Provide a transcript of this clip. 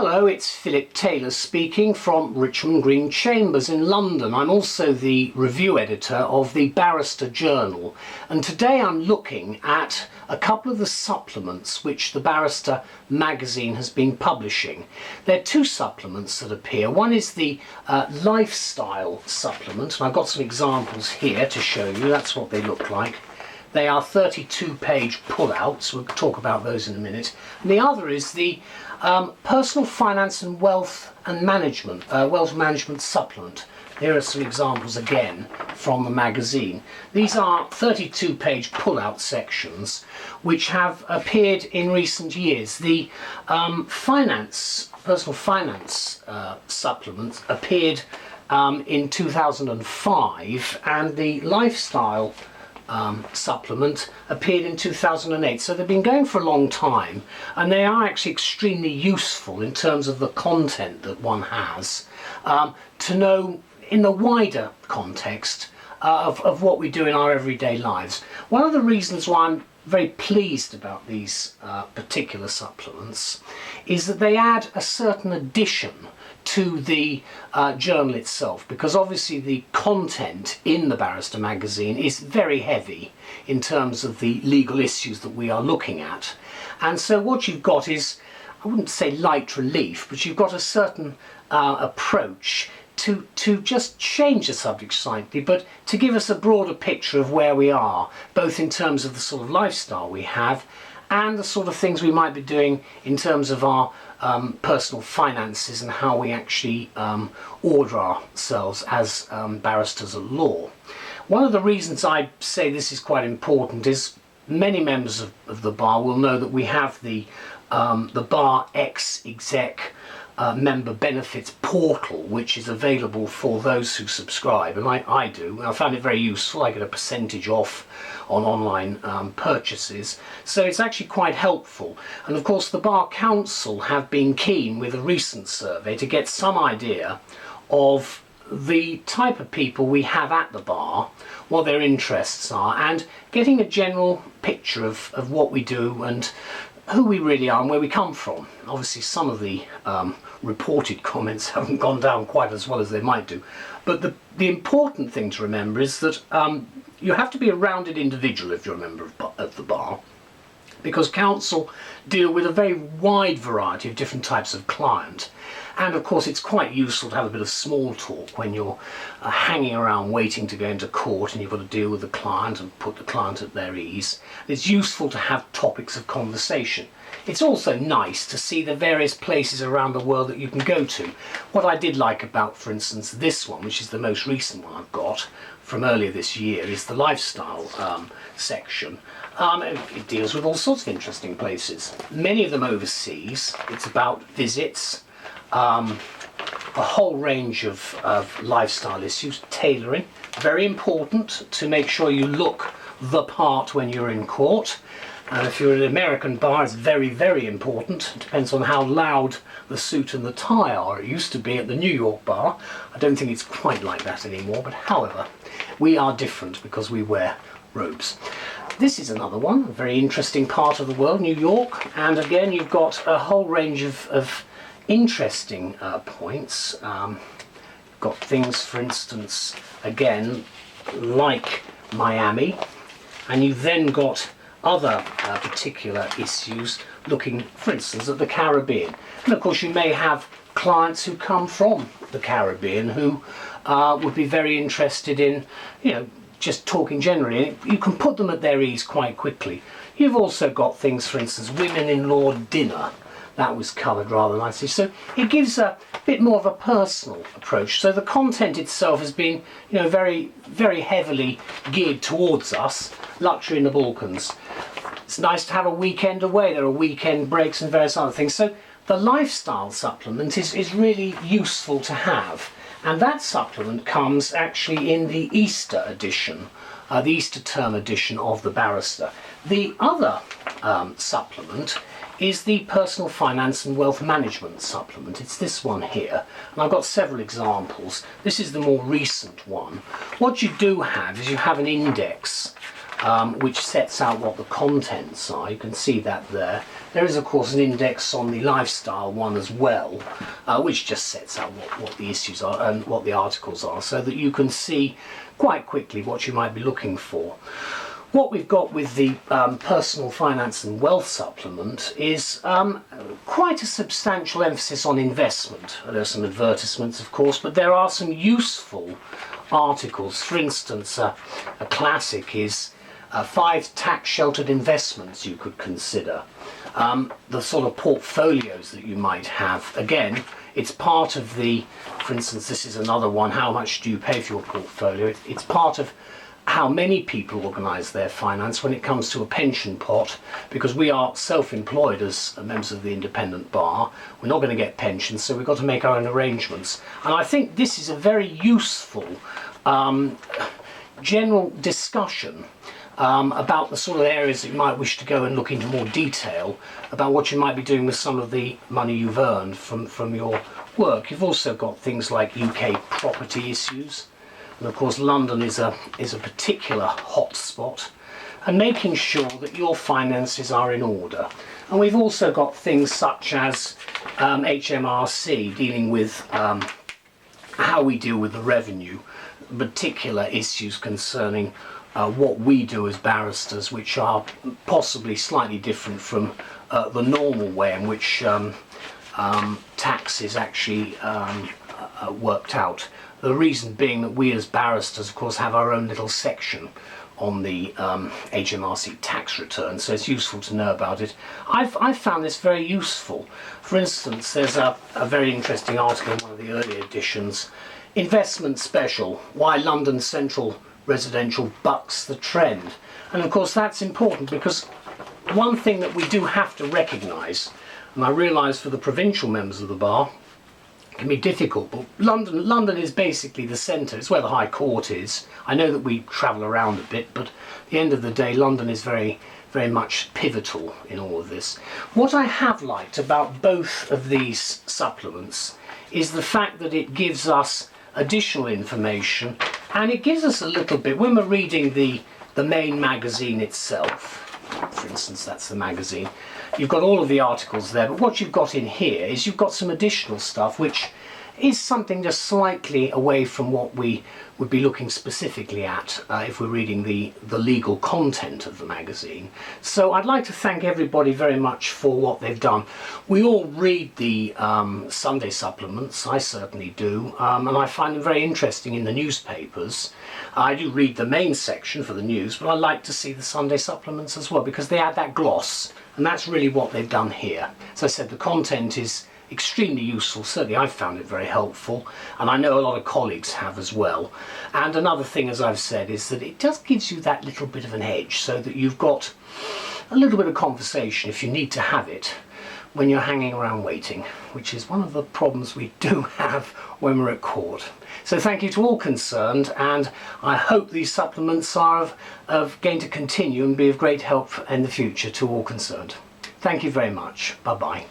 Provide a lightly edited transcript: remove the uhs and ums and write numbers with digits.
Hello, it's Philip Taylor speaking from Richmond Green Chambers in London. I'm also the review editor of the Barrister Journal, and today I'm looking at a couple of the supplements which the Barrister magazine has been publishing. There are two supplements that appear. One is the lifestyle supplement, and I've got some examples here to show you. That's what they look like. They are 32-page pullouts. We'll talk about those in a minute. And the other is the personal finance and wealth management supplement. Here are some examples again from the magazine. These are 32-page pullout sections which have appeared in recent years. The personal finance supplement appeared in 2005, and the lifestyle supplement appeared in 2008. So they've been going for a long time, and they are actually extremely useful in terms of the content that one has to know in the wider context of what we do in our everyday lives. One of the reasons why I'm very pleased about these particular supplements is that they add a certain addition to the journal itself, because obviously the content in the Barrister magazine is very heavy in terms of the legal issues that we are looking at, and so what you've got is, I wouldn't say light relief, but you've got a certain approach to just change the subject slightly, but to give us a broader picture of where we are, both in terms of the sort of lifestyle we have and the sort of things we might be doing in terms of our personal finances and how we actually order ourselves as barristers at law. One of the reasons I say this is quite important is many members of the bar will know that we have the Bar ex-exec member benefits portal, which is available for those who subscribe, and I do. I found it very useful. I get a percentage off on online purchases, so it's actually quite helpful. And of course the Bar Council have been keen with a recent survey to get some idea of the type of people we have at the bar, what their interests are, and getting a general picture of what we do and who we really are and where we come from. Obviously some of the reported comments haven't gone down quite as well as they might do, but the important thing to remember is that you have to be a rounded individual if you're a member of the bar, because counsel deal with a very wide variety of different types of client, and of course it's quite useful to have a bit of small talk when you're hanging around waiting to go into court and you've got to deal with the client and put the client at their ease. It's useful to have topics of conversation. It's also nice to see the various places around the world that you can go to. What I did like about, for instance, this one, which is the most recent one I've got from earlier this year, is the lifestyle section. It deals with all sorts of interesting places, many of them overseas. It's about visits, a whole range of lifestyle issues, tailoring, very important to make sure you look the part when you're in court. And if you're at an American bar, it's very, very important. It depends on how loud the suit and the tie are. It used to be at the New York bar. I don't think it's quite like that anymore, but however, we are different because we wear robes. This is another one, a very interesting part of the world, New York, and again you've got a whole range of interesting points. Got things, for instance, again, like Miami, and you've then got other particular issues looking, for instance, at the Caribbean. And of course you may have clients who come from the Caribbean who would be very interested in, just talking generally. You can put them at their ease quite quickly. You've also got things, for instance, women in law dinner. That was covered rather nicely. So it gives a bit more of a personal approach. So the content itself has been, very, very heavily geared towards us, luxury in the Balkans. It's nice to have a weekend away. There are weekend breaks and various other things. So the lifestyle supplement is really useful to have. And that supplement comes actually in the Easter edition, the Easter term edition of the Barrister. The other supplement is the personal finance and wealth management supplement. It's this one here, and I've got several examples. This is the more recent one. What you do have is you have an index which sets out what the contents are. You can see that there. There is of course an index on the lifestyle one as well, which just sets out what the issues are and what the articles are, so that you can see quite quickly what you might be looking for. What we've got with the personal finance and wealth supplement is quite a substantial emphasis on investment. There are some advertisements of course, but there are some useful articles. For instance, a classic is 5 tax sheltered investments you could consider. The sort of portfolios that you might have. Again, it's part of the, for instance, this is another one, how much do you pay for your portfolio? It's part of how many people organise their finance when it comes to a pension pot, because we are self-employed as members of the independent bar. We're not going to get pensions, so we've got to make our own arrangements. And I think this is a very useful general discussion about the sort of areas that you might wish to go and look into more detail about what you might be doing with some of the money you've earned from your work. You've also got things like UK property issues. And of course London is a particular hot spot, and making sure that your finances are in order. And we've also got things such as HMRC, dealing with how we deal with the revenue, particular issues concerning what we do as barristers, which are possibly slightly different from the normal way in which tax is actually worked out. The reason being that we as barristers of course have our own little section on the HMRC tax return, so it's useful to know about it. I've found this very useful. For instance, there's a very interesting article in one of the early editions, Investment Special, Why London Central Residential Bucks the Trend. And of course that's important, because one thing that we do have to recognise, and I realise for the provincial members of the bar can be difficult, but London is basically the centre. It's where the High Court is. I know that we travel around a bit, but at the end of the day London is very, very much pivotal in all of this. What I have liked about both of these supplements is the fact that it gives us additional information, and it gives us a little bit, when we're reading the main magazine itself, for instance that's the magazine, you've got all of the articles there, but what you've got in here is you've got some additional stuff which is something just slightly away from what we would be looking specifically at if we're reading the legal content of the magazine. So I'd like to thank everybody very much for what they've done. We all read the Sunday supplements, I certainly do, and I find them very interesting in the newspapers. I do read the main section for the news, but I like to see the Sunday supplements as well, because they add that gloss, and that's really what they've done here. As I said, the content is extremely useful. Certainly I've found it very helpful, and I know a lot of colleagues have as well. And another thing, as I've said, is that it just gives you that little bit of an edge, so that you've got a little bit of conversation if you need to have it when you're hanging around waiting, which is one of the problems we do have when we're at court. So thank you to all concerned, and I hope these supplements are going to continue and be of great help in the future to all concerned. Thank you very much. Bye bye.